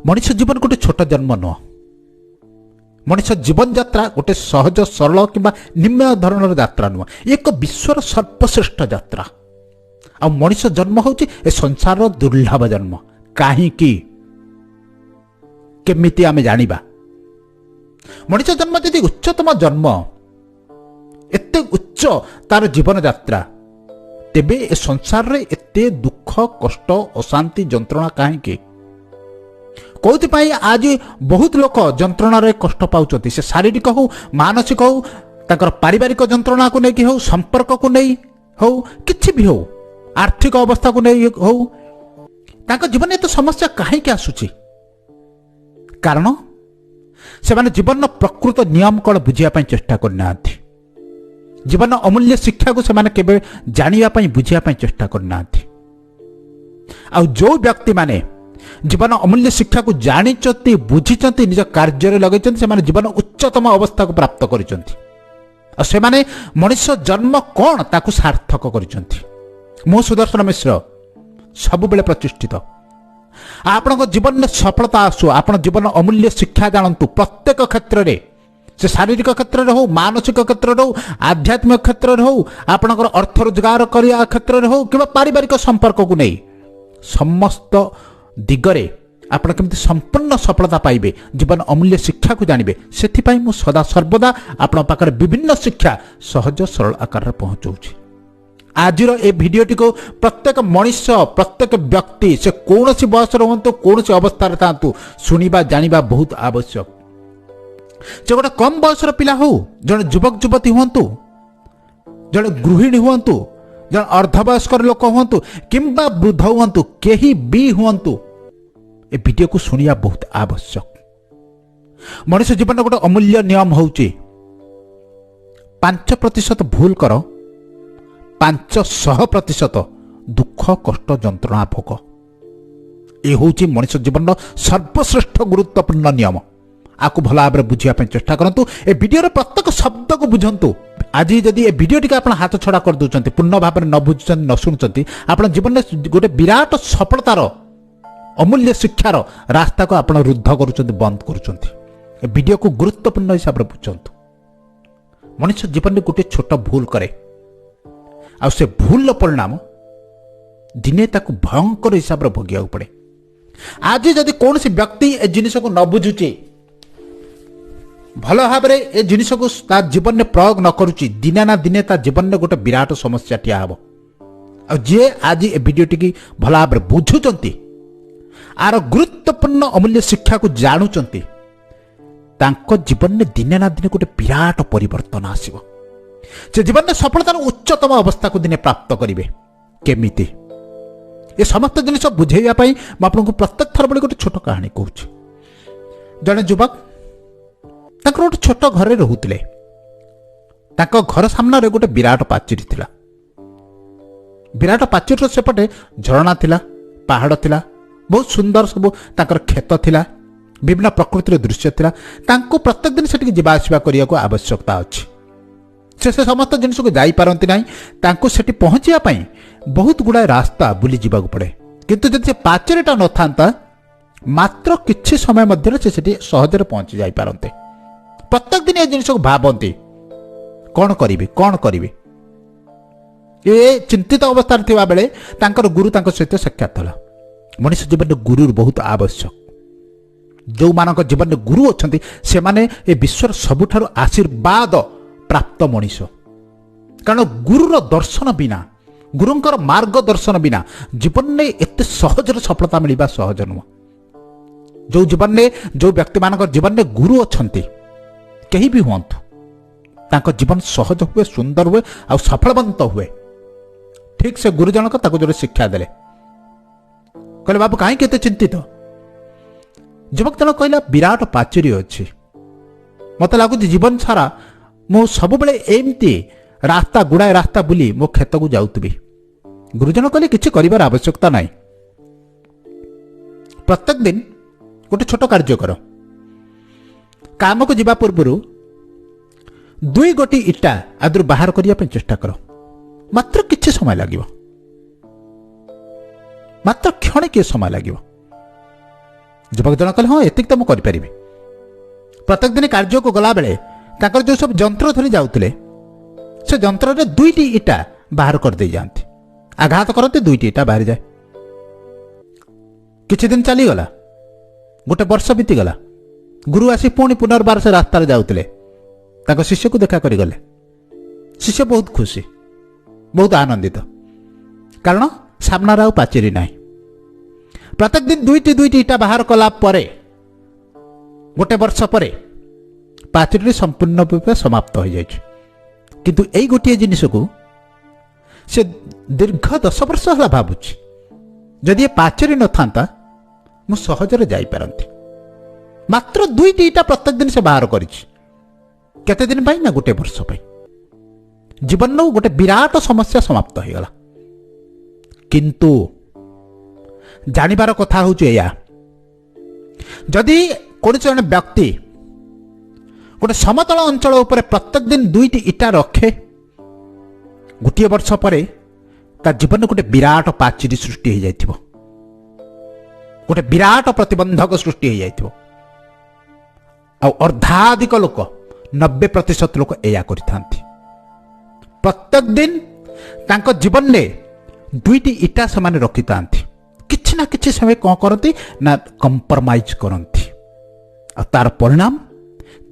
मनुष्य जीवन गोटे छोट जन्म नुह। मनुष्य जीवन यात्रा गोटे सहज सरल कि निम्न धरण यात्रा नुह, एक विश्वर सर्वश्रेष्ठ यात्रा। आ मनुष्य जन्म हूँ ए संसार दुर्लभ जन्म। कहीं केमिति आमे जानिबा मनुष्य जन्म यदि उच्चतम जन्म एते उच्च तार जीवन यात्रा, तेबे ए संसार रे एते दुख कष्ट अशांति जंत्रणा कहीं कौन आज बहुत लोक जंत्रणा रे कष्ट पाउचंती। से शारीरिक हो मानसिक हो ताकर पारिवारिक जंत्रणा को लेकिन हो संपर्क को नहीं हो किछि भी हो आर्थिक अवस्था को नहीं हो तांको जीवन एत समस्या कहीं आसुची। कारण से माने जीवन प्रकृत नियम कौन बुझिया चेष्टा करना, जीवन अमूल्य शिक्षा को सेमाने केबे जानिया बुझिया चेष्टा करना। आ जो व्यक्ति माने जीवन अमूल्य शिक्षा को जानी बुझी निज कार्य लगे से जीवन उच्चतम अवस्था को प्राप्त कर मनुष्य जन्म कौन ताकू सार्थक कर। सुदर्शन मिश्र सब बेले प्रतिष्ठित। आपण जीवन में सफलता आसु, आप जीवन अमूल्य शिक्षा जानतु प्रत्येक क्षेत्र में, से शारीरिक क्षेत्र में हो मानसिक क्षेत्र में हो आध्यात्मिक क्षेत्र में हो आपणकर अर्थ रोजगार करने क्षेत्र में हो कि पारिवारिक संपर्क को नहीं समस्त दिगरे आपण केमती संपूर्ण सफलता पाइबे, जीवन अमूल्य शिक्षा को जानिबे। सेथिपाई मु सदा सर्वदा आपण पाखरे विभिन्न शिक्षा सहज सरल आकार रे पहुंचाउछि। आजिर ए भिडियोटी को प्रत्येक मनुष्य प्रत्येक व्यक्ति से कौन सी बयस रुहतु कौन सी अवस्था था शुणा जानिबा बहुत आवश्यक। जे गोटे कम बयसर पिला हो, जन युवक युवती हुंतु, जन गृहिणी हुंतु, जन अर्धवयस्कर लोक हुंतु किंबा वृद्ध हुंतु, केही भी हुंतु, ए वीडियो को शुणिया बहुत आवश्यक। मनुष्य जीवन गोटे अमूल्य नियम होउची 5% भूल कर 500% दुख कष्ट जंत्रणा भोग। ये होउची मनुष्य जीवन सर्वश्रेष्ठ गुरुत्वपूर्ण नियम। आपको भल भाव बुझा चेष्टा करूँ। ए वीडियो प्रत्येक शब्द को बुझंतु। आज जदि ए वीडियो टी आप हाथ छड़ा कर दौरान पूर्ण भाव न बुझुं न शुणुंट आप जीवन में गोटे विराट सफलतार अमूल्य शिक्षार रास्ता को आप रुद्ध कर बंद कर। वीडियो को गुरुत्वपूर्ण हिसाब से बुझंतु। मनुष्य जीवन में गोटे छोट भूल करे आ से भूल परिणाम दिने ताकू भयंकर हिसाब से भोगिया पड़े। आज जदि कौन सी व्यक्ति ए जिनिस को न बुझुची भल भाव में ए जिनिस को जीवन में प्रयोग न करुच्ची, दिने ना दिने ता जीवन में गोटे विराट समस्या टिया हम। जे आज ए वीडियोटी की भल भाव में बुझुंट आर गुरुत्वपूर्ण अमूल्य शिक्षा को जानुचंती तांको जीवन में दिने ना दिने गोटे विराट परिवर्तन आसीबो। से जीवन में सफलतार उच्चतम अवस्था को दिने प्राप्त करेंगे। केमिति ये समस्त जिनिस बुझेया पई म आपनको प्रत्येक थर बड़ी गोटे छोट कहानी कहूँ। जड़े युवक तांकर गोटे छोट घर रोते, घर सामने गोटे विराट पाचेरी थिला। विराट पाचेरी सेपटे झरणा थिला, पहाड़ थिला, बहुत सुंदर सब तांकर खेत थिला, विभिन्न प्रकृतिर दृश्य थिला। तांको प्रत्येक दिन सेठी जिबा आसिबा करिया को आवश्यकता अछि। से समस्त जिनिस को जाई पारंती नाही, तांको सेठी पहुंचिया पई बहुत गुडा रास्ता बुली जिबा को पड़े। किंतु जदि पाचेरीटा न थांता मात्र किछि समय मध्य से सेठी सहजरे पहुंची जाई पारंते। प्रत्येक दिन ए जिनिस को भाबंती कौन करिवे ये चिंतित अवस्था थिबा बेले तांकर गुरु तांको सहित साक्षात होला। मनुष्य जीवन में गुरु बहुत आवश्यक। जो मानक जीवन में गुरु अछंती से माने ए विश्वर सबुठारु आशीर्वाद प्राप्त मनीष। कारण गुरुर दर्शन बिना गुरुंकर मार्गदर्शन बिना जीवन में एत सहज सफलता मिलवा सहज नुह। जो जीवन में जो व्यक्ति मान जीवन में गुरु अछंती कहीं भी हुंतु तांको जीवन सहज हुए, सुंदर हुए और सफलवंत हुए। ठीक से गुरु जनक ताको जो शिक्षा देले कहले बाबू कहीं केते चिंतित। युवक जन कहला विराट पाचेरी अच्छी, मत लगुच जीवन सारा मु सब बेले एमती रास्ता गुड़ाए रास्ता बुली मो खेत को जाऊथि। गुरुजन कहले किछि करिवार आवश्यकता नहीं, प्रत्येक दिन गोटे छोट कार्य कर। काम को जीवा पूर्व 2 गोटी इटा आदर बाहर करने चेष्टा कर। मात्र किछि समय लागिव, मात्र क्षण के समय लागिव। ଯୁବକ ଜଣ କହିଲେ ହଁ ଏତିକି ତ ମୁଁ କରିପାରିବି। ପ୍ରତ୍ୟେକ ଦିନ କାର୍ଯ୍ୟକୁ ଗଲାବେଳେ ତାଙ୍କର ଯେଉଁ ସବୁ ଯନ୍ତ୍ର ଧରି ଯାଉଥିଲେ ସେ ଯନ୍ତ୍ରରେ 2ଟି ଇଟା ବାହାର କରିଦେଇ ଯାଆନ୍ତି। ଆଘାତ କରନ୍ତି 2ଟି ଇଟା ବାହାରିଯାଏ। କିଛି ଦିନ ଚାଲିଗଲା, ଗୋଟେ ବର୍ଷ ବିତିଗଲା। ଗୁରୁ ଆସି ପୁଣି ପୁନର୍ବାର ସେ ରାସ୍ତାରେ ଯାଉଥିଲେ, ତାଙ୍କ ଶିଷ୍ୟକୁ ଦେଖା କରିଗଲେ। ଶିଷ୍ୟ ବହୁତ ଖୁସି, ବହୁତ ଆନନ୍ଦିତ, କାରଣ ସାମ୍ନାରେ ଆଉ ପାଚେରୀ ନାହିଁ। ପ୍ରତ୍ୟେକ ଦିନ 2ଟି ଇଟା ବାହାର କଲା ପରେ ଗୋଟେ ବର୍ଷ ପରେ ପାଚେରୀ ସମ୍ପୂର୍ଣ୍ଣ ରୂପେ ସମାପ୍ତ ହୋଇଯାଇଛି। କିନ୍ତୁ ଏଇ ଗୋଟିଏ ଜିନିଷକୁ ସେ ଦୀର୍ଘ 10 ବର୍ଷ ହେଲା ଭାବୁଛି, ଯଦି ଏ ପାଚେରୀ ନଥାନ୍ତା ମୁଁ ସହଜରେ ଯାଇପାରନ୍ତି। ମାତ୍ର 2ଟି ଇଟା ପ୍ରତ୍ୟେକ ଦିନ ସେ ବାହାର କରିଛି। କେତେ ଦିନ ପାଇଁ ନା ଗୋଟେ ବର୍ଷ ପାଇଁ। ଜୀବନରୁ ଗୋଟେ ବିରାଟ ସମସ୍ୟା ସମାପ୍ତ ହୋଇଗଲା। କିନ୍ତୁ ଜାଣିବାର କଥା ହେଉଛି ଏଇଆ, ଯଦି କୌଣସି ଜଣେ ବ୍ୟକ୍ତି ଗୋଟେ ସମତଳ ଅଞ୍ଚଳ ଉପରେ ପ୍ରତ୍ୟେକ ଦିନ 2ଟି ଇଟା ରଖେ, ଗୋଟିଏ ବର୍ଷ ପରେ ତା ଜୀବନରେ ଗୋଟେ ବିରାଟ ପାଚେରୀ ସୃଷ୍ଟି ହୋଇଯାଇଥିବ, ଗୋଟେ ବିରାଟ ପ୍ରତିବନ୍ଧକ ସୃଷ୍ଟି ହୋଇଯାଇଥିବ। ଆଉ ଅର୍ଦ୍ଧାଧିକ ଲୋକ 90% ଲୋକ ଏଇଆ କରିଥାନ୍ତି। ପ୍ରତ୍ୟେକ ଦିନ ତାଙ୍କ ଜୀବନରେ 2ଟି ଇଟା ସେମାନେ ରଖିଥାନ୍ତି। କିଛି ନା କିଛି ସେମାନେ କ'ଣ କରନ୍ତି ନା କମ୍ପ୍ରମାଇଜ କରନ୍ତି, ଆଉ ତାର ପରିଣାମ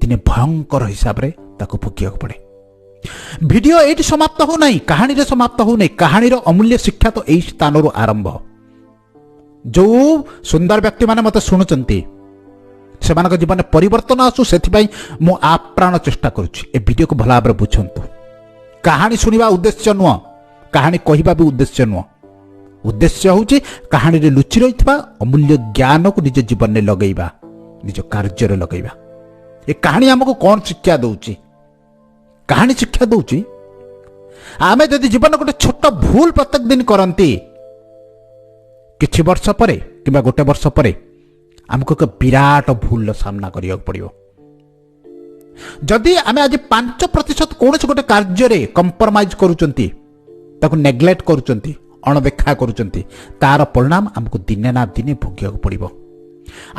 ଦିନେ ଭୟଙ୍କର ହିସାବରେ ତାକୁ ଭୋଗିବାକୁ ପଡ଼େ। ଭିଡ଼ିଓ ଏଇଠି ସମାପ୍ତ ହେଉନାହିଁ, କାହାଣୀରେ ସମାପ୍ତ ହେଉନାହିଁ। କାହାଣୀର ଅମୂଲ୍ୟ ଶିକ୍ଷା ତ ଏଇ ସ୍ଥାନରୁ ଆରମ୍ଭ। ଯେଉଁ ସୁନ୍ଦର ବ୍ୟକ୍ତିମାନେ ମୋତେ ଶୁଣୁଛନ୍ତି ସେମାନଙ୍କ ଜୀବନରେ ପରିବର୍ତ୍ତନ ଆସୁ, ସେଥିପାଇଁ ମୁଁ ଆପ୍ରାଣ ଚେଷ୍ଟା କରୁଛି। ଏ ଭିଡ଼ିଓକୁ ଭଲ ଭାବରେ ବୁଝନ୍ତୁ। କାହାଣୀ ଶୁଣିବା ଉଦ୍ଦେଶ୍ୟ ନୁହଁ, କାହାଣୀ କହିବା ବି ଉଦ୍ଦେଶ୍ୟ ନୁହଁ। ଉଦ୍ଦେଶ୍ୟ ହେଉଛି କାହାଣୀରେ ଲୁଚି ରହିଥିବା ଅମୂଲ୍ୟ ଜ୍ଞାନକୁ ନିଜ ଜୀବନରେ ଲଗେଇବା, ନିଜ କାର୍ଯ୍ୟରେ ଲଗେଇବା। ଏ କାହାଣୀ ଆମକୁ କ'ଣ ଶିକ୍ଷା ଦେଉଛି? କାହାଣୀ ଶିକ୍ଷା ଦେଉଛି ଆମେ ଯଦି ଜୀବନରେ ଗୋଟେ ଛୋଟ ଭୁଲ ପ୍ରତ୍ୟେକ ଦିନ କରନ୍ତି, କିଛି ବର୍ଷ ପରେ କିମ୍ବା ଗୋଟେ ବର୍ଷ ପରେ ଆମକୁ ଏକ ବିରାଟ ଭୁଲର ସାମ୍ନା କରିବାକୁ ପଡ଼ିବ। ଯଦି ଆମେ ଆଜି 5% କୌଣସି ଗୋଟେ କାର୍ଯ୍ୟରେ କମ୍ପ୍ରମାଇଜ କରୁଛନ୍ତି, ତାକୁ ନେଗ୍ଲେକ୍ଟ କରୁଛନ୍ତି, ଅଣଦେଖା କରୁଛନ୍ତି, ତାର ପରିଣାମ ଆମକୁ ଦିନେ ନା ଦିନେ ଭୋଗିବାକୁ ପଡ଼ିବ।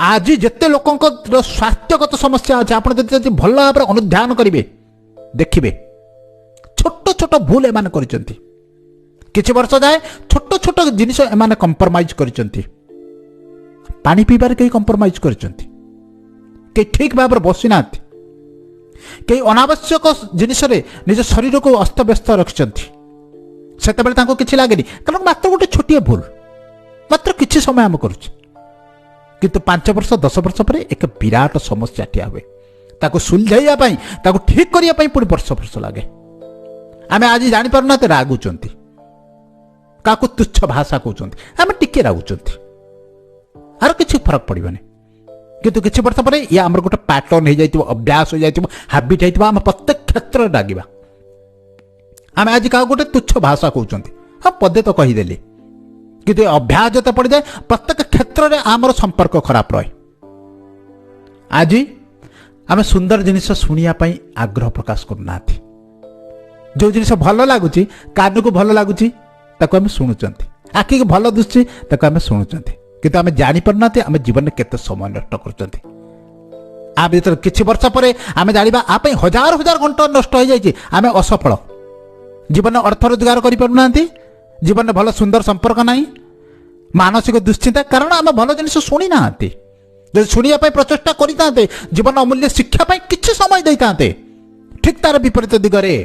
ଆଜି ଯେତେ ଲୋକଙ୍କର ସ୍ୱାସ୍ଥ୍ୟଗତ ସମସ୍ୟା ଅଛି, ଆପଣ ଯଦି ଭଲ ଭାବରେ ଅନୁଧ୍ୟାନ କରିବେ ଦେଖିବେ ଛୋଟ ଛୋଟ ଭୁଲ ଏମାନେ କରିଛନ୍ତି। କିଛି ବର୍ଷ ଯାଏ ଛୋଟ ଛୋଟ ଜିନିଷ ଏମାନେ କମ୍ପ୍ରମାଇଜ କରିଛନ୍ତି। ପାଣି ପିଇବାରେ କେହି କମ୍ପ୍ରମାଇଜ କରିଛନ୍ତି? କେହି ଠିକ୍ ଭାବରେ ବସିନାହାନ୍ତି। କେହି ଅନାବଶ୍ୟକ ଜିନିଷରେ ନିଜ ଶରୀରକୁ ଅସ୍ତବ୍ୟସ୍ତ ରଖିଛନ୍ତି। ସେତେବେଳେ ତାଙ୍କୁ କିଛି ଲାଗେନି, କାରଣ ମାତ୍ର ଗୋଟେ ଛୋଟିଆ ଭୁଲ, ମାତ୍ର କିଛି ସମୟ ଆମେ କରୁଛୁ। କିନ୍ତୁ 5 ବର୍ଷ 10 ବର୍ଷ ପରେ ଏକ ବିରାଟ ସମସ୍ୟା ଠିଆ ହୁଏ। ତାକୁ ସୁଲଝାଇବା ପାଇଁ, ତାକୁ ଠିକ୍ କରିବା ପାଇଁ ପୁଣି ବର୍ଷ ବର୍ଷ ଲାଗେ। ଆମେ ଆଜି ଜାଣିପାରୁନାହାନ୍ତି, ରାଗୁଛନ୍ତି, କାହାକୁ ତୁଚ୍ଛ ଭାଷା କହୁଛନ୍ତି, ଆମେ ଟିକେ ରାଗୁଛନ୍ତି, ଆର କିଛି ଫରକ ପଡ଼ିବନି। କିନ୍ତୁ କିଛି ବର୍ଷ ପରେ ଇଏ ଆମର ଗୋଟେ ପ୍ୟାଟର୍ନ ହେଇଯାଇଥିବ, ଅଭ୍ୟାସ ହେଇଯାଇଥିବ, ହାବିଟ୍ ହେଇଥିବ। ଆମେ ପ୍ରତ୍ୟେକ କ୍ଷେତ୍ରରେ ରାଗିବା। ଆମେ ଆଜି କାହାକୁ ଗୋଟେ ତୁଚ୍ଛ ଭାଷା କହୁଛନ୍ତି, ହଁ ପଦେ ତ କହିଦେଲି, କିନ୍ତୁ ଏ ଅଭ୍ୟାସ ଯେତେ ପଡ଼ିଯାଏ ପ୍ରତ୍ୟେକ କ୍ଷେତ୍ରରେ ଆମର ସମ୍ପର୍କ ଖରାପ ରହେ। ଆଜି ଆମେ ସୁନ୍ଦର ଜିନିଷ ଶୁଣିବା ପାଇଁ ଆଗ୍ରହ ପ୍ରକାଶ କରୁନାହାନ୍ତି। ଯେଉଁ ଜିନିଷ ଭଲ ଲାଗୁଛି, କାନକୁ ଭଲ ଲାଗୁଛି, ତାକୁ ଆମେ ଶୁଣୁଛନ୍ତି, ଆଖିକୁ ଭଲ ଦିଶୁଛି, ତାକୁ ଆମେ ଶୁଣୁଛନ୍ତି, କିନ୍ତୁ ଆମେ ଜାଣିପାରୁନାହାନ୍ତି ଆମେ ଜୀବନରେ କେତେ ସମୟ ନଷ୍ଟ କରୁଛନ୍ତି। ଆ ଭିତରେ କିଛି ବର୍ଷ ପରେ ଆମେ ଜାଣିବା ଆ ପାଇଁ ହଜାର ହଜାର ଘଣ୍ଟା ନଷ୍ଟ ହୋଇଯାଇଛି। ଆମେ ଅସଫଳ, ଜୀବନରେ ଅର୍ଥ ରୋଜଗାର କରିପାରୁନାହାନ୍ତି, ଜୀବନରେ ଭଲ ସୁନ୍ଦର ସମ୍ପର୍କ ନାହିଁ, ମାନସିକ ଦୁଶ୍ଚିନ୍ତା, କାରଣ ଆମେ ଭଲ ଜିନିଷ ଶୁଣି ନାହାନ୍ତି। ଯଦି ଶୁଣିବା ପାଇଁ ପ୍ରଚେଷ୍ଟା କରିଥାନ୍ତେ, ଜୀବନ ଅମୂଲ୍ୟ ଶିକ୍ଷା ପାଇଁ କିଛି ସମୟ ଦେଇଥାନ୍ତେ, ଠିକ୍ ତାର ବିପରୀତ ଦିଗରେ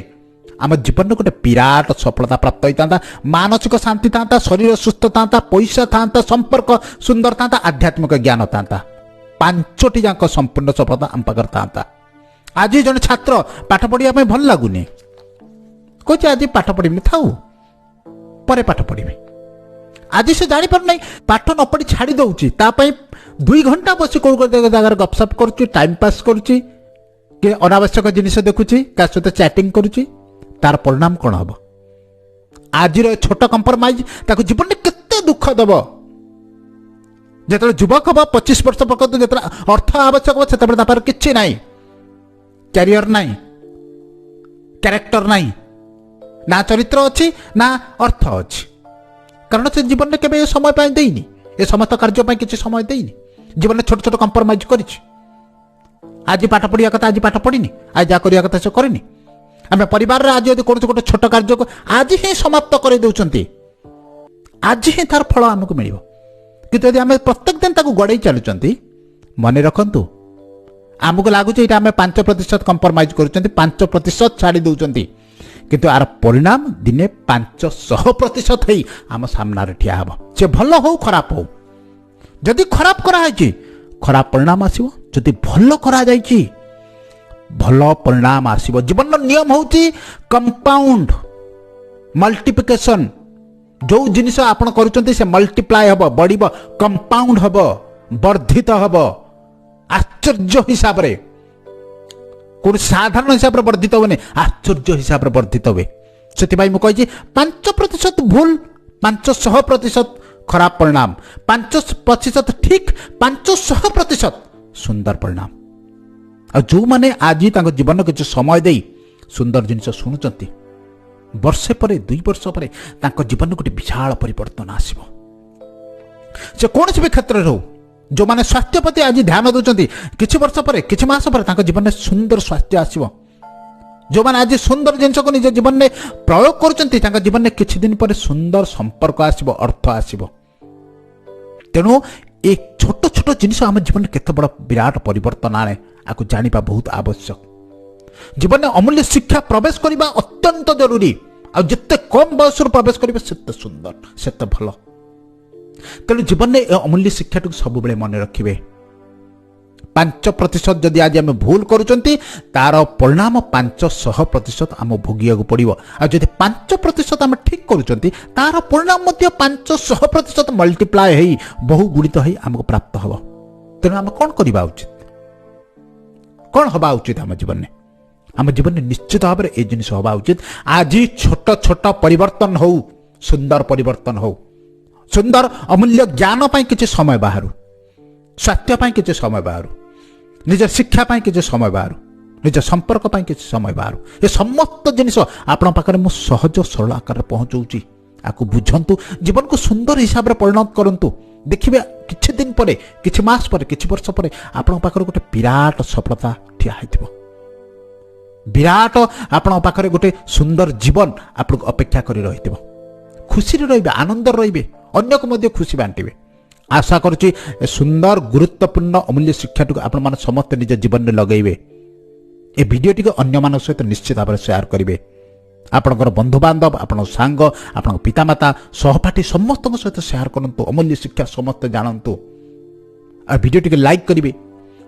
ଆମ ଜୀବନରେ ଗୋଟେ ବିରାଟ ସଫଳତା ପ୍ରାପ୍ତ ହୋଇଥାନ୍ତା। ମାନସିକ ଶାନ୍ତି ଥାନ୍ତା, ଶରୀର ସୁସ୍ଥ ଥାନ୍ତା, ପଇସା ଥାନ୍ତା, ସମ୍ପର୍କ ସୁନ୍ଦର ଥାନ୍ତା, ଆଧ୍ୟାତ୍ମିକ ଜ୍ଞାନ ଥାନ୍ତା। 5ଟି ଯାକ ସମ୍ପୂର୍ଣ୍ଣ ସଫଳତା ଆମ ପାଖରେ ଥାନ୍ତା। ଆଜି ଜଣେ ଛାତ୍ର ପାଠ ପଢ଼ିବା ପାଇଁ ଭଲ ଲାଗୁନି, କହୁଛି ଆଜି ପାଠ ପଢ଼ିବିନି, ଥାଉ ପରେ ପାଠ ପଢ଼ିବି। ଆଜି ସେ ଜାଣିପାରୁନାହିଁ, ପାଠ ନ ପଢ଼ି ଛାଡ଼ି ଦେଉଛି, ତା ପାଇଁ 2 ଘଣ୍ଟା ବସି କେଉଁ ଜାଗାରେ ଗପସପ କରୁଛି, ଟାଇମ୍ ପାସ୍ କରୁଛି, କି ଅନାବଶ୍ୟକ ଜିନିଷ ଦେଖୁଛି, କାହା ସହିତ ଚାଟିଂ କରୁଛି। ତାର ପରିଣାମ କ'ଣ ହେବ? ଆଜିର ଛୋଟ କମ୍ପ୍ରମାଇଜ ତାକୁ ଜୀବନରେ କେତେ ଦୁଃଖ ଦେବ। ଯେତେବେଳେ ଯୁବକ ହେବ, 25 ବର୍ଷ ପର୍ଯ୍ୟନ୍ତ ଯେତେବେଳେ ଅର୍ଥ ଆବଶ୍ୟକ ହେବ, ସେତେବେଳେ ତା ପାଖରେ କିଛି ନାହିଁ, କ୍ୟାରିୟର ନାହିଁ, କ୍ୟାରେକ୍ଟର ନାହିଁ, ନା ଚରିତ୍ର ଅଛି, ନା ଅର୍ଥ ଅଛି, କାରଣ ସେ ଜୀବନରେ କେବେ ଏ ସମୟ ପାଇଁ ଦେଇନି, ଏ ସମସ୍ତ କାର୍ଯ୍ୟ ପାଇଁ କିଛି ସମୟ ଦେଇନି। जीवन में छोट छोट कंप्रोमाइज कर आज पाठ पढ़िया कथा आज पाठ पढ़ी आज जहाँ करवा कथा से करनी आम परिवार आज यदि कौन गोटे छोट कार्य को आज ही समाप्त कर दौरान आज ही तार फल आमको मिल कि आम प्रत्येक दिन ताको गड़े चलुंट मन रखु आमको लगुच ये आम 5% कंप्रोमाइज कर 5% छाड़ी दौरान किंतु आर परिणाम दिने 500% ही आम सामना ठिया हम से भल हो खराब हो जदि खराब कराई खराब परिणाम आसो जदि भल करा भल परिणाम आसो जीवन नियम हूँ कंपाउंड मल्टीप्लिकेशन जो जिनिस आपण करुचंती से मल्टीप्लाय हब बढ़ कंपाउंड हब वर्धित हब आश्चर्य हिसाब रे कौन साधारण हिसाब से वर्धित होने आश्चर्य हिसाब से वर्धित हुए से मुझे 5% भूल 500% खराब परिणाम 5% ठीक 500% सुंदर परिणाम आ जो माने आज जीवन किसी समय दे सुंदर जिनिस शुणुंट वर्षे पर 2 वर्ष पर जीवन गोटे विशाल परिवर्तन आसो से कौन भी क्षेत्र में हो जो माने स्वास्थ्य प्रति आज ध्यान दौरान किछि वर्ष पर किछि मास पर जीवन में सुंदर स्वास्थ्य आसो जो माने आज सुंदर जिनस को निज जीवन में प्रयोग कर जीवन में किछि दिन पर सुंदर संपर्क आसो अर्थ आसो तेणु ये छोट छोट जिनिस आम जीवन में केते बड़ विराट परिवर्तन आने आपको जानिबा बहुत आवश्यक जीवन में अमूल्य शिक्षा प्रवेश करने अत्यंत जरूरी आते कम बयस प्रवेश करेंगे सेते सुंदर सेते भल तेणु जीवन में अमूल्य शिक्षा सब बेले मन रखिए 5% जदि आज आम भूल करुँच तार परिणाम 500% आम भोगिया पड़ो आदि 5% आम ठीक करुँच तार परिणाम 500% मल्टीप्लाय हो बहु गुणित हो आमको प्राप्त हम तेणु आम कौन करवा उचित कौन हवा उचित आम जीवन में आम जीवन में निश्चित भाव में ये जिन हवा उचित आज छोट छोट परिवर्तन हो सुंदर परिवर्तन हो सुंदर अमूल्य ज्ञान पाई किसी समय बाहर स्वास्थ्य पाई किसी समय बाहर निज शिक्षा पाई किसी समय बाहर निज संपर्क पाई किसी समय बाहर ये समस्त जिनिस आपण पाखरे मु सहज सरल आकार पहुंचाऊँ आपको बुझंतु जीवन को सुंदर हिसाब से परिणत करंतु देखिए किछि दिन पर किछि मास पर किछि वर्ष पर आपण पाखरे गोटे विराट सफलता ठिया होइथिबो विराट आपण पाखरे गोटे सुंदर जीवन आपको अपेक्षा करी रहिथिबो खुशी रे रहिबे आनंद रहिबे अन्य को मध्य खुशी बांटिबे आशा करुच्ची सुंदर गुरुत्वपूर्ण अमूल्य शिक्षा टी आपण माने समस्त निज जीवन में लगेबे ए वीडियो टी अन्य मान सहित निश्चित भाव शेयर करेंगे आपणकर बंधु बांधव आपण सांग आपण पितामाता सहपाठी समस्त सहित शेयर करंतु अमूल्य शिक्षा समस्त जानतु आ वीडियो टी लाइक करेंगे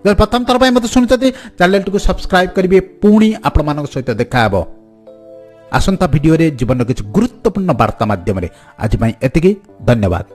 प्रथम थर पर मत शुणुते चैनल टी सब्सक्राइब करेंगे पुणी आपण मान सहित देखा आसंता वीडियो रे जीवन किसी गुरुत्वपूर्ण वार्ता माध्यम आज एतिकी धन्यवाद।